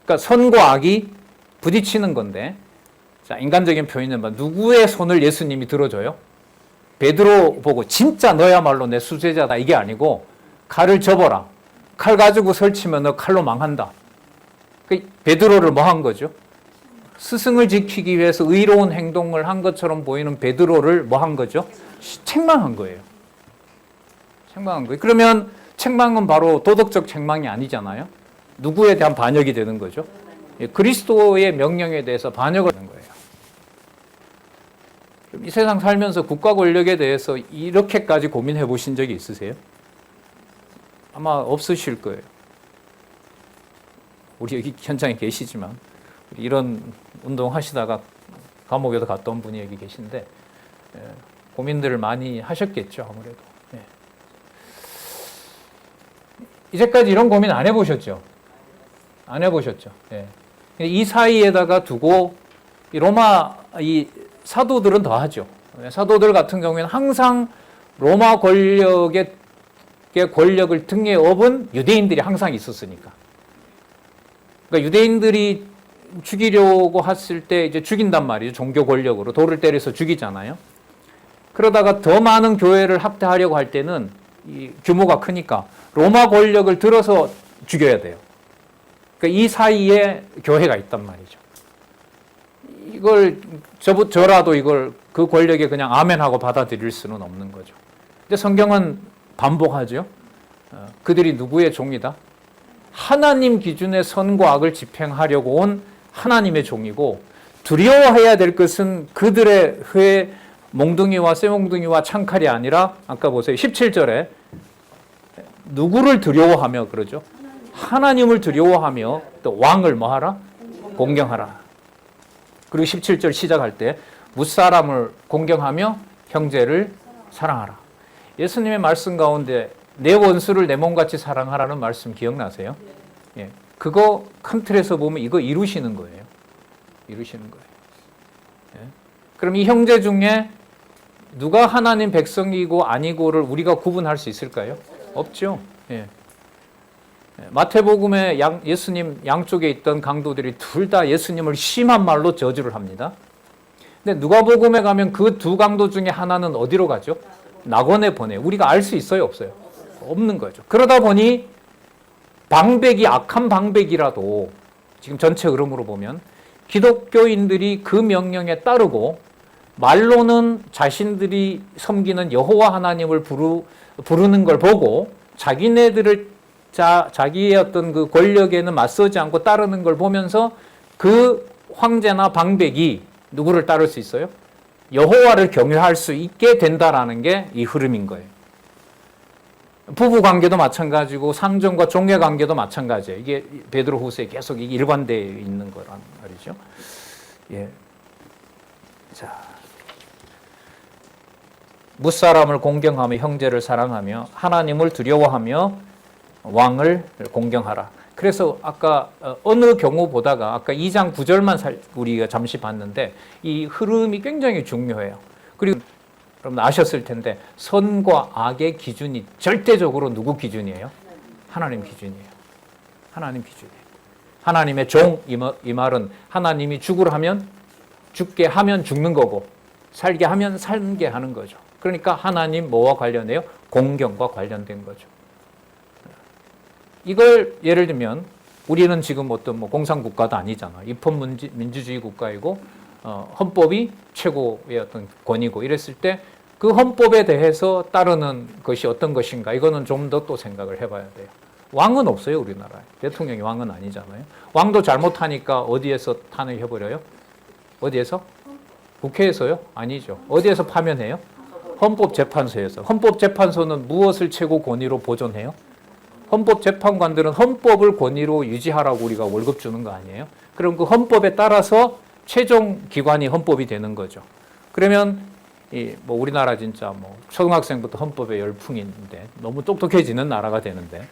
그러니까 선과 악이 부딪히는 건데, 자, 인간적인 표현은 뭐 누구의 손을 예수님이 들어줘요? 베드로 보고 진짜 너야말로 내 수제자다 이게 아니고, 칼을 접어라. 칼 가지고 설치면 너 칼로 망한다. 베드로를 뭐 한 거죠? 스승을 지키기 위해서 의로운 행동을 한 것처럼 보이는 베드로를 뭐 한 거죠? 책망한 거예요. 책망한 거예요. 그러면 책망은 바로 도덕적 책망이 아니잖아요. 누구에 대한 반역이 되는 거죠? 그리스도의 명령에 대해서 반역을 하는 거예요. 이 세상 살면서 국가 권력에 대해서 이렇게까지 고민해 보신 적이 있으세요? 아마 없으실 거예요. 우리 여기 현장에 계시지만 이런 운동 하시다가 감옥에도 갔다 온 분이 여기 계신데, 고민들을 많이 하셨겠죠, 아무래도. 이제까지 이런 고민 안 해보셨죠? 안 해보셨죠? 예. 이 사이에다가 두고 이 로마 이 사도들은 더 하죠. 사도들 같은 경우에는 항상 로마 권력의 권력을 등에 업은 유대인들이 항상 있었으니까. 그러니까 유대인들이 죽이려고 했을 때 이제 죽인단 말이죠. 종교 권력으로 돌을 때려서 죽이잖아요. 그러다가 더 많은 교회를 학대하려고 할 때는 이 규모가 크니까 로마 권력을 들어서 죽여야 돼요. 그러니까 이 사이에 교회가 있단 말이죠. 이걸 저라도 이걸 그 권력에 그냥 아멘하고 받아들일 수는 없는 거죠. 근데 성경은 반복하죠. 그들이 누구의 종이다? 하나님 기준의 선과 악을 집행하려고 온 하나님의 종이고, 두려워해야 될 것은 그들의 회 몽둥이와 쇠몽둥이와 창칼이 아니라, 아까 보세요. 17절에 누구를 두려워하며 그러죠? 하나님을 두려워하며 또 왕을 뭐하라? 공경하라. 그리고 17절 시작할 때 무사람을 공경하며 형제를 사랑하라. 예수님의 말씀 가운데 내 원수를 내 몸같이 사랑하라는 말씀 기억나세요? 예. 그거 큰 틀에서 보면 이거 이루시는 거예요. 이루시는 거예요. 예. 그럼 이 형제 중에 누가 하나님 백성이고 아니고를 우리가 구분할 수 있을까요? 없죠. 예. 마태복음에 예수님 양쪽에 있던 강도들이 둘 다 예수님을 심한 말로 저주를 합니다. 근데 누가복음에 가면 그 두 강도 중에 하나는 어디로 가죠? 낙원에 보내요. 우리가 알 수 있어요? 없어요? 없는 거죠. 그러다 보니 방백이 악한 방백이라도 지금 전체 흐름으로 보면 기독교인들이 그 명령에 따르고 말로는 자신들이 섬기는 여호와 하나님을 부르는 걸 보고 자기의 어떤 그 권력에는 맞서지 않고 따르는 걸 보면서 그 황제나 방백이 누구를 따를 수 있어요? 여호와를 경외할 수 있게 된다라는 게 이 흐름인 거예요. 부부 관계도 마찬가지고 상정과 종의 관계도 마찬가지예요. 이게 베드로후서에 계속 일관되어 있는 거란 말이죠. 예. 자, 무사람을 공경하며 형제를 사랑하며 하나님을 두려워하며 왕을 공경하라. 그래서 아까 어느 경우 보다가 아까 2장 9절만 우리가 잠시 봤는데 이 흐름이 굉장히 중요해요. 그리고 여러분 아셨을 텐데 선과 악의 기준이 절대적으로 누구 기준이에요? 하나님 기준이에요. 하나님 기준이에요. 하나님의 종, 이 말은 하나님이 죽으라 하면 죽게 하면 죽는 거고 살게 하면 살게 하는 거죠. 그러니까 하나님 뭐와 관련해요? 공경과 관련된 거죠. 이걸 예를 들면 우리는 지금 어떤 공산국가도 아니잖아. 입헌민주주의 국가이고 헌법이 최고의 어떤 권위고 이랬을 때 그 헌법에 대해서 따르는 것이 어떤 것인가 이거는 좀 더 또 생각을 해봐야 돼요. 왕은 없어요 우리나라에. 대통령이 왕은 아니잖아요. 왕도 잘못하니까 어디에서 탄핵해버려요? 어디에서? 국회에서요? 아니죠. 어디에서 파면해요? 헌법재판소에서. 헌법재판소는 무엇을 최고 권위로 보존해요? 헌법재판관들은 헌법을 권위로 유지하라고 우리가 월급 주는 거 아니에요? 그럼 그 헌법에 따라서 최종 기관이 헌법이 되는 거죠. 그러면 우리나라 진짜 초등학생부터 헌법에 열풍인데 너무 똑똑해지는 나라가 되는데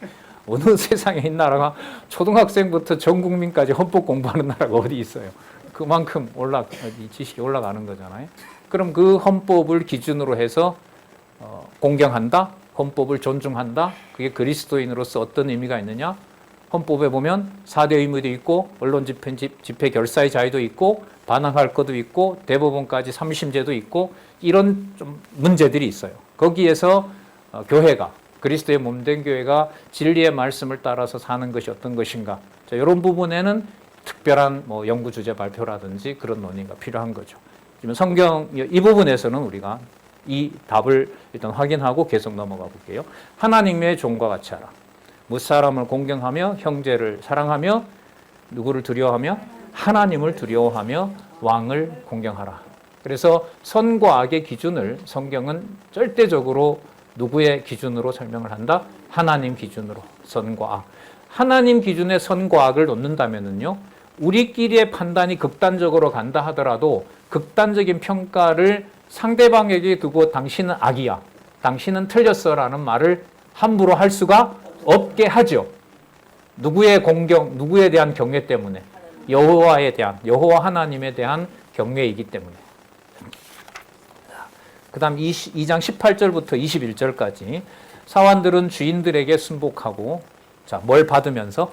어느 세상에 이 나라가 초등학생부터 전 국민까지 헌법 공부하는 나라가 어디 있어요? 그만큼 이 지식이 올라가는 거잖아요. 그럼 그 헌법을 기준으로 해서 공경한다? 헌법을 존중한다? 그게 그리스도인으로서 어떤 의미가 있느냐? 헌법에 보면 4대 의무도 있고 언론 집회 결사의 자유도 있고 반항할 것도 있고 대법원까지 3심제도 있고 이런 좀 문제들이 있어요. 거기에서 교회가 그리스도의 몸된 교회가 진리의 말씀을 따라서 사는 것이 어떤 것인가? 자, 이런 부분에는 특별한 연구 주제 발표라든지 그런 논의가 필요한 거죠. 지금 성경 이 부분에서는 우리가 이 답을 일단 확인하고 계속 넘어가 볼게요. 하나님의 종과 같이 하라. 무사람을 공경하며 형제를 사랑하며 누구를 두려워하며 하나님을 두려워하며 왕을 공경하라. 그래서 선과 악의 기준을 성경은 절대적으로 누구의 기준으로 설명을 한다? 하나님 기준으로 선과 악. 하나님 기준의 선과 악을 놓는다면은요, 우리끼리의 판단이 극단적으로 간다 하더라도 극단적인 평가를 상대방에게 두고 당신은 악이야, 당신은 틀렸어라는 말을 함부로 할 수가 없게 하죠. 누구의 공경, 누구에 대한 경외 때문에? 여호와 하나님에 대한 경외이기 때문에. 그 다음 2장 18절부터 21절까지 사환들은 주인들에게 순복하고, 자, 뭘 받으면서?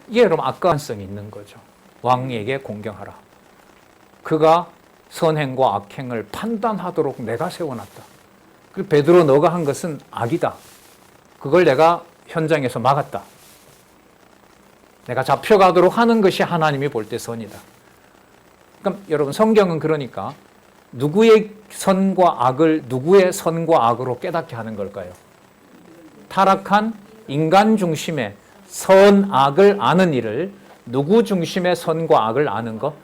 이게 여러분 악관성이 있는 거죠. 왕에게 공경하라. 그가 선행과 악행을 판단하도록 내가 세워놨다. 그리고 베드로 너가 한 것은 악이다. 그걸 내가 현장에서 막았다. 내가 잡혀가도록 하는 것이 하나님이 볼 때 선이다. 그럼 여러분 성경은 그러니까 누구의 선과 악으로 깨닫게 하는 걸까요? 타락한 인간 중심의 선악을 아는 일을, 누구 중심의 선과 악을 아는 것?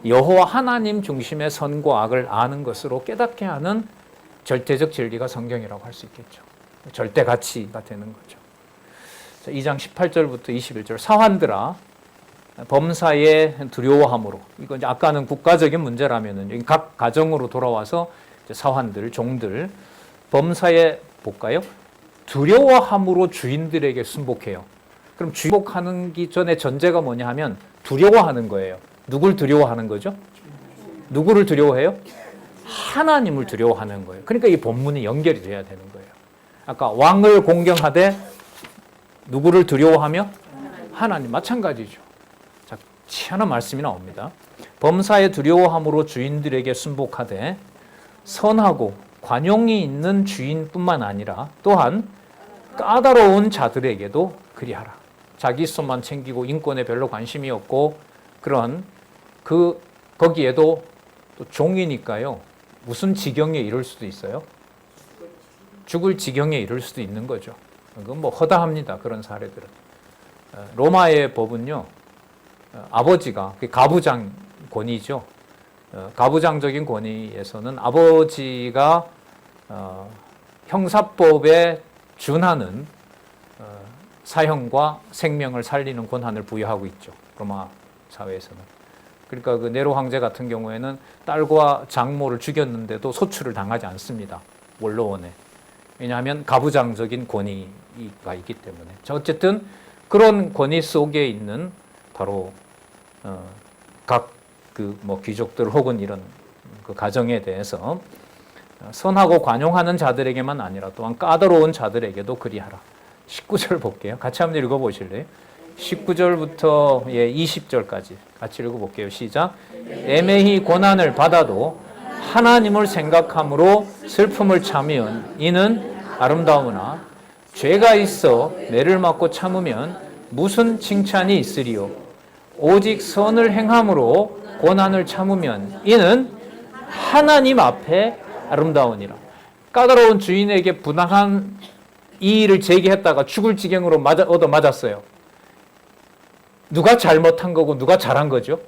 여호와 하나님 중심의 선과 악을 아는 것으로 깨닫게 하는 절대적 진리가 성경이라고 할 수 있겠죠. 절대 가치가 되는 거죠. 2장 18절부터 21절. 사환들아 범사에 두려워함으로, 이거 이제 아까는 국가적인 문제라면은 각 가정으로 돌아와서 사환들, 종들 범사에 볼까요? 두려워함으로 주인들에게 순복해요. 그럼 순복하는 기 전에 전제가 뭐냐 하면 두려워하는 거예요. 누굴 두려워하는 거죠? 누구를 두려워해요? 하나님을 두려워하는 거예요. 그러니까 이 본문이 연결이 돼야 되는 거예요. 아까 왕을 공경하되 누구를 두려워하며? 하나님. 마찬가지죠. 자, 희한한 말씀이 나옵니다. 범사에 두려워함으로 주인들에게 순복하되 선하고 관용이 있는 주인뿐만 아니라 또한 까다로운 자들에게도 그리하라. 자기 손만 챙기고 인권에 별로 관심이 없고 그런 거기에도 또 종이니까요. 무슨 지경에 이를 수도 있어요? 죽을 지경에 이를 수도 있는 거죠. 그건 뭐 허다합니다. 그런 사례들은. 로마의 법은요. 아버지가 가부장 권위죠. 가부장적인 권위에서는 아버지가 형사법에 준하는 사형과 생명을 살리는 권한을 부여하고 있죠. 로마 사회에서는. 그러니까 그 네로 황제 같은 경우에는 딸과 장모를 죽였는데도 소출을 당하지 않습니다. 원로원에. 왜냐하면 가부장적인 권위가 있기 때문에. 자, 어쨌든 그런 권위 속에 있는 바로 각 귀족들 혹은 이런 그 가정에 대해서 선하고 관용하는 자들에게만 아니라 또한 까다로운 자들에게도 그리하라. 19절 볼게요. 같이 한번 읽어보실래요? 19절부터 20절까지 같이 읽어볼게요. 시작. 애매히 고난을 받아도 하나님을 생각함으로 슬픔을 참으면 이는 아름다우나 죄가 있어 매를 맞고 참으면 무슨 칭찬이 있으리요. 오직 선을 행함으로 고난을 참으면 이는 하나님 앞에 아름다우니라. 까다로운 주인에게 부당한 이의를 제기했다가 죽을 지경으로 얻어맞았어요. 누가 잘못한 거고 누가 잘한 거죠?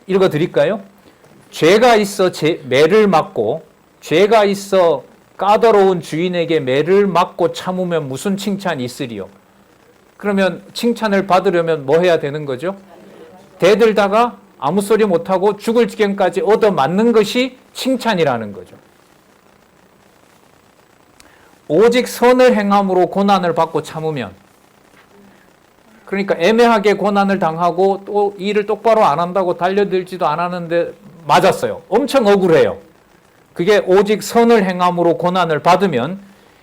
읽어드릴까요? 죄가 있어 매를 맞고, 죄가 있어 까다로운 주인에게 매를 맞고 참으면 무슨 칭찬이 있으리요? 그러면 칭찬을 받으려면 뭐 해야 되는 거죠? 대들다가 아무 소리 못하고 죽을 지경까지 얻어맞는 것이 칭찬이라는 거죠. 오직 선을 행함으로 고난을 받고 참으면, 그러니까 애매하게 고난을 당하고 또 일을 똑바로 안 한다고 달려들지도 않았는데 맞았어요. 엄청 억울해요. 그게 오직 선을 행함으로 고난을 받으면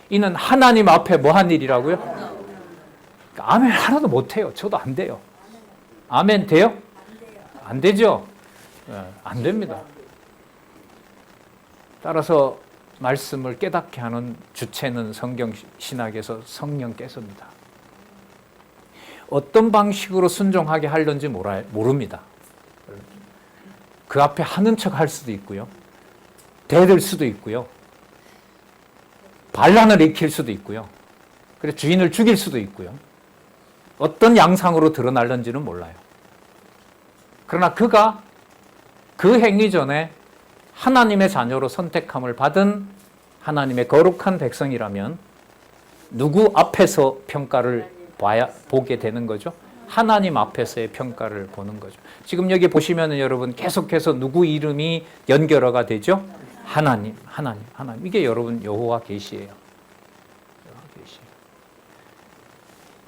이는 하나님 앞에 뭐 한 일이라고요? 아멘 하나도 못해요. 저도 안 돼요. 아멘 돼요? 안 되죠? 안 됩니다. 따라서 말씀을 깨닫게 하는 주체는 성경 신학에서 성령께서입니다. 어떤 방식으로 순종하게 하려는지 모릅니다. 그 앞에 하는 척 할 수도 있고요. 대들 수도 있고요. 반란을 일으킬 수도 있고요. 그래서 주인을 죽일 수도 있고요. 어떤 양상으로 드러날는지는 몰라요. 그러나 그가 그 행위 전에 하나님의 자녀로 선택함을 받은 하나님의 거룩한 백성이라면 누구 앞에서 평가를 보게 되는 거죠? 하나님 앞에서의 평가를 보는 거죠. 지금 여기 보시면 여러분 계속해서 누구 이름이 연결어가 되죠? 하나님. 이게 여러분 여호와 계시예요.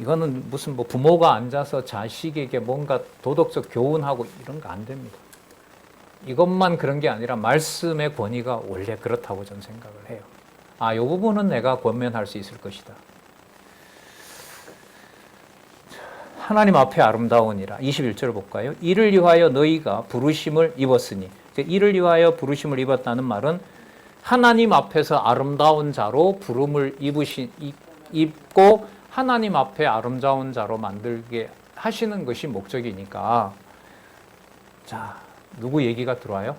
이거는 무슨 뭐 부모가 앉아서 자식에게 뭔가 도덕적 교훈하고 이런 거 안 됩니다. 이것만 그런 게 아니라 말씀의 권위가 원래 그렇다고 저는 생각을 해요. 이 부분은 내가 권면할 수 있을 것이다. 하나님 앞에 아름다우니라. 21절 볼까요? 이를 위하여 너희가 부르심을 입었으니. 이를 위하여 부르심을 입었다는 말은 하나님 앞에서 아름다운 자로 부름을 입고 하나님 앞에 아름다운 자로 만들게 하시는 것이 목적이니까. 자, 누구 얘기가 들어와요?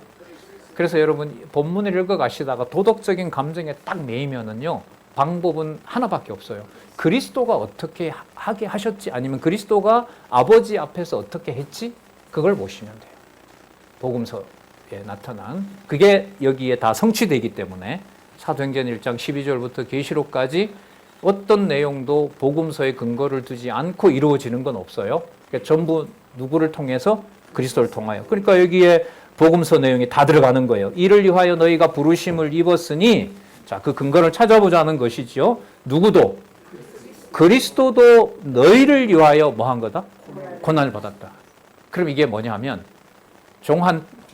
그래서 여러분 본문을 읽어 가시다가 도덕적인 감정에 딱 매이면은요, 방법은 하나밖에 없어요. 그리스도가 어떻게 하게 하셨지, 아니면 그리스도가 아버지 앞에서 어떻게 했지, 그걸 보시면 돼요. 복음서에 나타난 그게 여기에 다 성취되기 때문에 사도행전 1장 12절부터 계시록까지 어떤 내용도 복음서에 근거를 두지 않고 이루어지는 건 없어요. 그러니까 전부 누구를 통해서? 그리스도를 통하여. 그러니까 여기에 복음서 내용이 다 들어가는 거예요. 이를 위하여 너희가 부르심을 입었으니, 자, 그 근거를 찾아보자는 것이죠. 누구도? 그리스도도 너희를 위하여 뭐 한 거다? 고난을 받았다. 그럼 이게 뭐냐면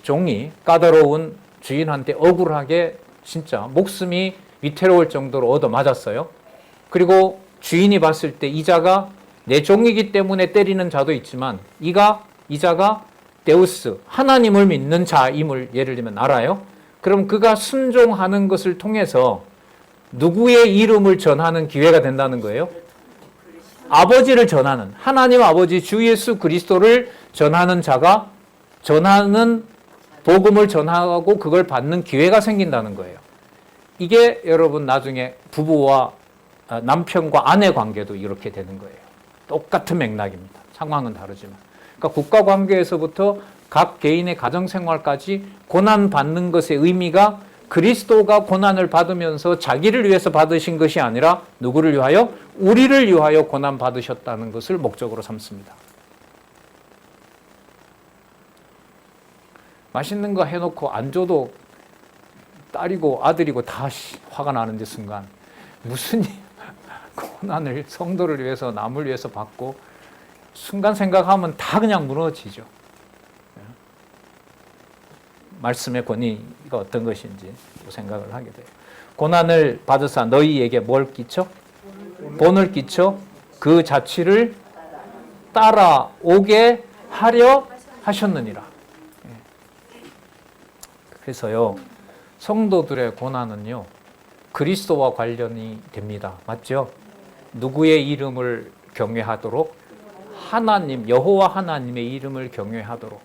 종이 까다로운 주인한테 억울하게 진짜 목숨이 위태로울 정도로 얻어맞았어요. 그리고 주인이 봤을 때 이 자가 내 종이기 때문에 때리는 자도 있지만 이 자가 데우스, 하나님을 믿는 자임을 예를 들면 알아요. 그럼 그가 순종하는 것을 통해서 누구의 이름을 전하는 기회가 된다는 거예요? 아버지를 전하는, 하나님 아버지 주 예수 그리스도를 전하는 자가 전하는 복음을 전하고 그걸 받는 기회가 생긴다는 거예요. 이게 여러분 나중에 부부와 남편과 아내 관계도 이렇게 되는 거예요. 똑같은 맥락입니다. 상황은 다르지만. 그러니까 국가 관계에서부터 각 개인의 가정생활까지 고난받는 것의 의미가 그리스도가 고난을 받으면서 자기를 위해서 받으신 것이 아니라 누구를 위하여? 우리를 위하여 고난받으셨다는 것을 목적으로 삼습니다. 맛있는 거 해놓고 안 줘도 딸이고 아들이고 다 화가 나는데 순간 무슨 고난을 성도를 위해서 남을 위해서 받고 순간 생각하면 다 그냥 무너지죠. 말씀의 권위가 어떤 것인지 생각을 하게 돼요. 고난을 받으사 너희에게 뭘 끼쳐? 본을 끼쳐 그 자취를 따라오게 하려 하셨느니라. 그래서요, 성도들의 고난은요, 그리스도와 관련이 됩니다. 맞죠? 누구의 이름을 경외하도록? 하나님, 여호와 하나님의 이름을 경외하도록.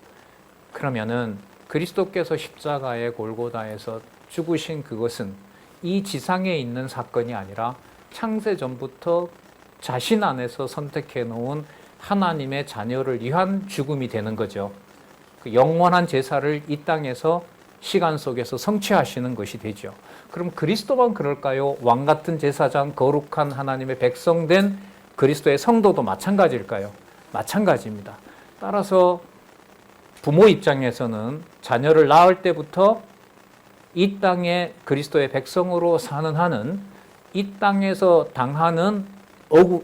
그러면은 그리스도께서 십자가의 골고다에서 죽으신 그것은 이 지상에 있는 사건이 아니라 창세 전부터 자신 안에서 선택해 놓은 하나님의 자녀를 위한 죽음이 되는 거죠. 그 영원한 제사를 이 땅에서 시간 속에서 성취하시는 것이 되죠. 그럼 그리스도만 그럴까요? 왕 같은 제사장, 거룩한 하나님의 백성된 그리스도의 성도도 마찬가지일까요? 마찬가지입니다. 따라서 부모 입장에서는 자녀를 낳을 때부터 이 땅에 그리스도의 백성으로 사는 한은 이 땅에서 당하는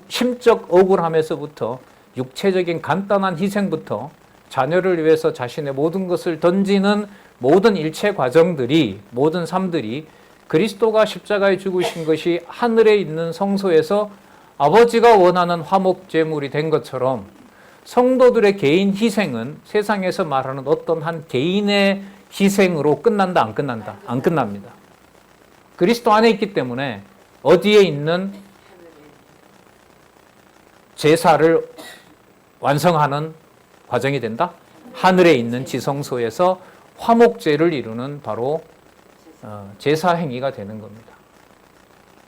심적 억울함에서부터 육체적인 간단한 희생부터 자녀를 위해서 자신의 모든 것을 던지는 모든 일체 과정들이, 모든 삶들이 그리스도가 십자가에 죽으신 것이 하늘에 있는 성소에서 아버지가 원하는 화목제물이 된 것처럼 성도들의 개인 희생은 세상에서 말하는 어떤 한 개인의 희생으로 끝난다, 안 끝난다? 안 끝납니다. 그리스도 안에 있기 때문에 어디에 있는 제사를 완성하는 과정이 된다? 하늘에 있는 지성소에서 화목제를 이루는 바로 제사 행위가 되는 겁니다.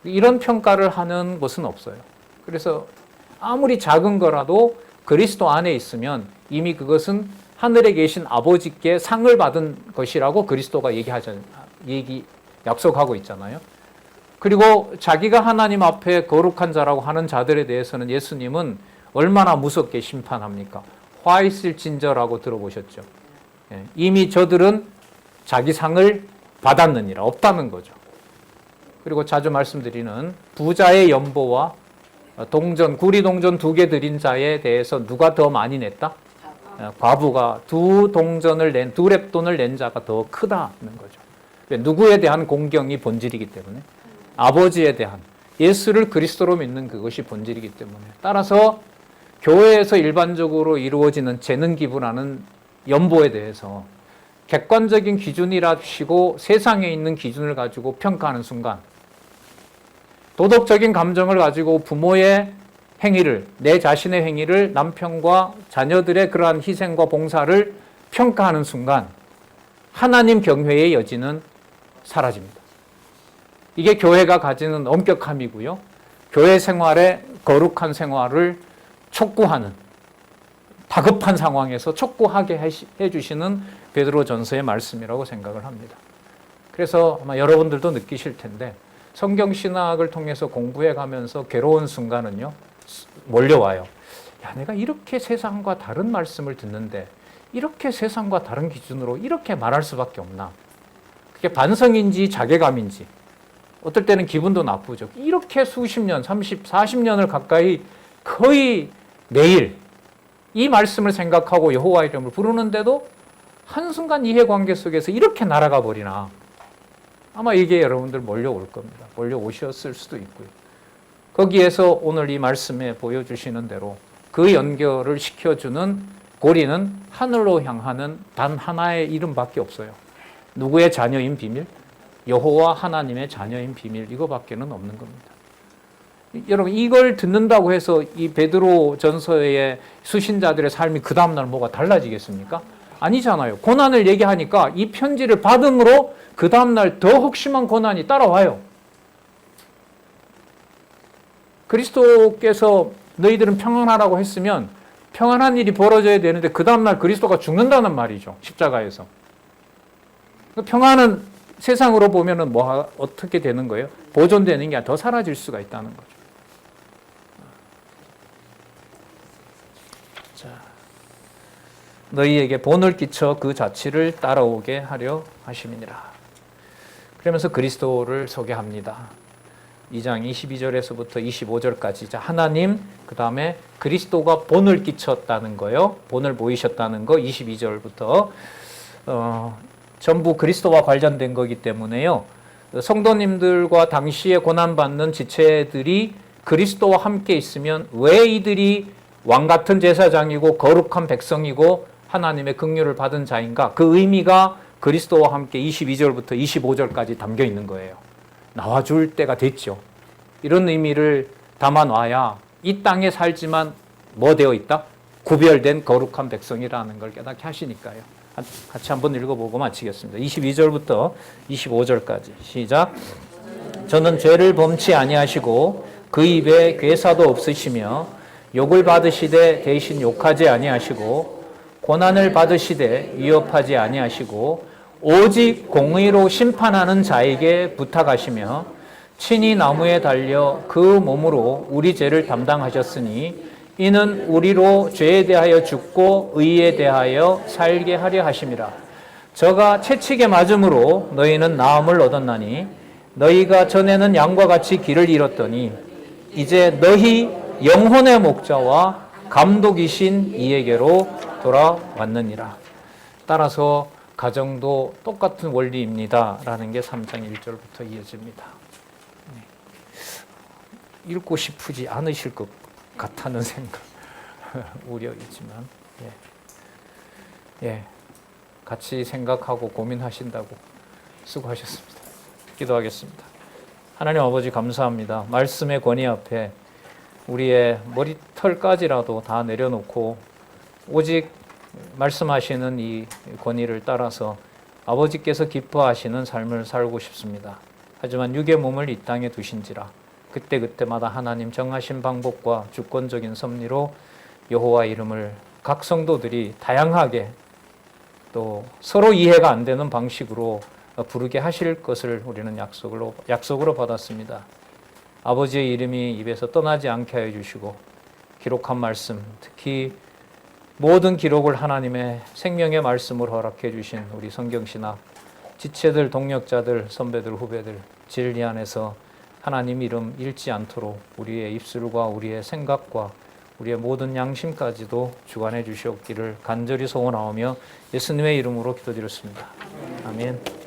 이런 평가를 하는 것은 없어요. 그래서 아무리 작은 거라도 그리스도 안에 있으면 이미 그것은 하늘에 계신 아버지께 상을 받은 것이라고 그리스도가 약속하고 있잖아요. 그리고 자기가 하나님 앞에 거룩한 자라고 하는 자들에 대해서는 예수님은 얼마나 무섭게 심판합니까? 화 있을진저라고 들어보셨죠? 이미 저들은 자기 상을 받았느니라, 없다는 거죠. 그리고 자주 말씀드리는 부자의 연보와 구리 동전 2개 드린 자에 대해서 누가 더 많이 냈다? 과부가 2렙돈을 낸 자가 더 크다는 거죠. 누구에 대한 공경이 본질이기 때문에, 아버지에 대한, 예수를 그리스도로 믿는 그것이 본질이기 때문에, 따라서 교회에서 일반적으로 이루어지는 재능 기부라는 연보에 대해서 객관적인 기준이라 치고 세상에 있는 기준을 가지고 평가하는 순간, 도덕적인 감정을 가지고 부모의 행위를, 내 자신의 행위를, 남편과 자녀들의 그러한 희생과 봉사를 평가하는 순간 하나님 경외의 여지는 사라집니다. 이게 교회가 가지는 엄격함이고요. 교회 생활의 거룩한 생활을 촉구하는, 다급한 상황에서 촉구하게 해주시는 베드로전서의 말씀이라고 생각을 합니다. 그래서 아마 여러분들도 느끼실 텐데, 성경신학을 통해서 공부해 가면서 괴로운 순간은요, 몰려와요. 야, 내가 이렇게 세상과 다른 말씀을 듣는데 이렇게 세상과 다른 기준으로 이렇게 말할 수밖에 없나? 그게 반성인지 자괴감인지, 어떨 때는 기분도 나쁘죠. 이렇게 수십 년, 30, 40년을 가까이 거의 매일 이 말씀을 생각하고 여호와 이름을 부르는데도 한순간 이해관계 속에서 이렇게 날아가 버리나? 아마 이게 여러분들 몰려올 겁니다. 몰려오셨을 수도 있고요. 거기에서 오늘 이 말씀에 보여주시는 대로 그 연결을 시켜주는 고리는 하늘로 향하는 단 하나의 이름밖에 없어요. 누구의 자녀인 비밀? 여호와 하나님의 자녀인 비밀, 이거밖에는 없는 겁니다. 여러분, 이걸 듣는다고 해서 이 베드로 전서의 수신자들의 삶이 그 다음날 뭐가 달라지겠습니까? 아니잖아요. 고난을 얘기하니까 이 편지를 받음으로 그 다음날 더 혹심한 고난이 따라와요. 그리스도께서 너희들은 평안하라고 했으면 평안한 일이 벌어져야 되는데 그 다음날 그리스도가 죽는다는 말이죠. 십자가에서. 평안은 세상으로 보면은 어떻게 되는 거예요? 보존되는 게 아니라 더 사라질 수가 있다는 거죠. 자, 너희에게 본을 끼쳐 그 자취를 따라오게 하려 하심이니라. 그러면서 그리스도를 소개합니다. 2장 22절에서부터 25절까지. 자, 하나님, 그 다음에 그리스도가 본을 끼쳤다는 거요. 본을 보이셨다는 거 22절부터 전부 그리스도와 관련된 거기 때문에요. 성도님들과 당시에 고난받는 지체들이 그리스도와 함께 있으면 왜 이들이 왕같은 제사장이고 거룩한 백성이고 하나님의 긍휼을 받은 자인가? 그 의미가 그리스도와 함께 22절부터 25절까지 담겨 있는 거예요. 나와줄 때가 됐죠. 이런 의미를 담아놔야 이 땅에 살지만 뭐 되어 있다? 구별된 거룩한 백성이라는 걸 깨닫게 하시니까요. 같이 한번 읽어보고 마치겠습니다. 22절부터 25절까지 시작. 저는 죄를 범치 아니하시고 그 입에 괴사도 없으시며 욕을 받으시되 대신 욕하지 아니하시고 고난을 받으시되 위협하지 아니하시고 오직 공의로 심판하는 자에게 부탁하시며 친히 나무에 달려 그 몸으로 우리 죄를 담당하셨으니 이는 우리로 죄에 대하여 죽고 의에 대하여 살게 하려 하심이라. 저가 채찍에 맞음으로 너희는 나음을 얻었나니 너희가 전에는 양과 같이 길을 잃었더니 이제 너희 영혼의 목자와 감독이신 이에게로 돌아왔느니라. 따라서 가정도 똑같은 원리입니다. 라는 게 3장 1절부터 이어집니다. 읽고 싶지 않으실 것 같다는 생각, 우려이지만, 같이 생각하고 고민하신다고 수고하셨습니다. 기도하겠습니다. 하나님 아버지 감사합니다. 말씀의 권위 앞에 우리의 머리털까지라도 다 내려놓고 오직 말씀하시는 이 권위를 따라서 아버지께서 기뻐하시는 삶을 살고 싶습니다. 하지만 육의 몸을 이 땅에 두신지라 그때그때마다 하나님 정하신 방법과 주권적인 섭리로 여호와 이름을 각 성도들이 다양하게 또 서로 이해가 안 되는 방식으로 부르게 하실 것을 우리는 약속으로 받았습니다. 아버지의 이름이 입에서 떠나지 않게 하여 주시고 기록한 말씀, 특히 모든 기록을 하나님의 생명의 말씀으로 허락해 주신 우리 성경신학 지체들, 동역자들, 선배들, 후배들 진리 안에서 하나님 이름 잃지 않도록 우리의 입술과 우리의 생각과 우리의 모든 양심까지도 주관해 주시옵기를 간절히 소원하오며 예수님의 이름으로 기도드렸습니다. 아멘.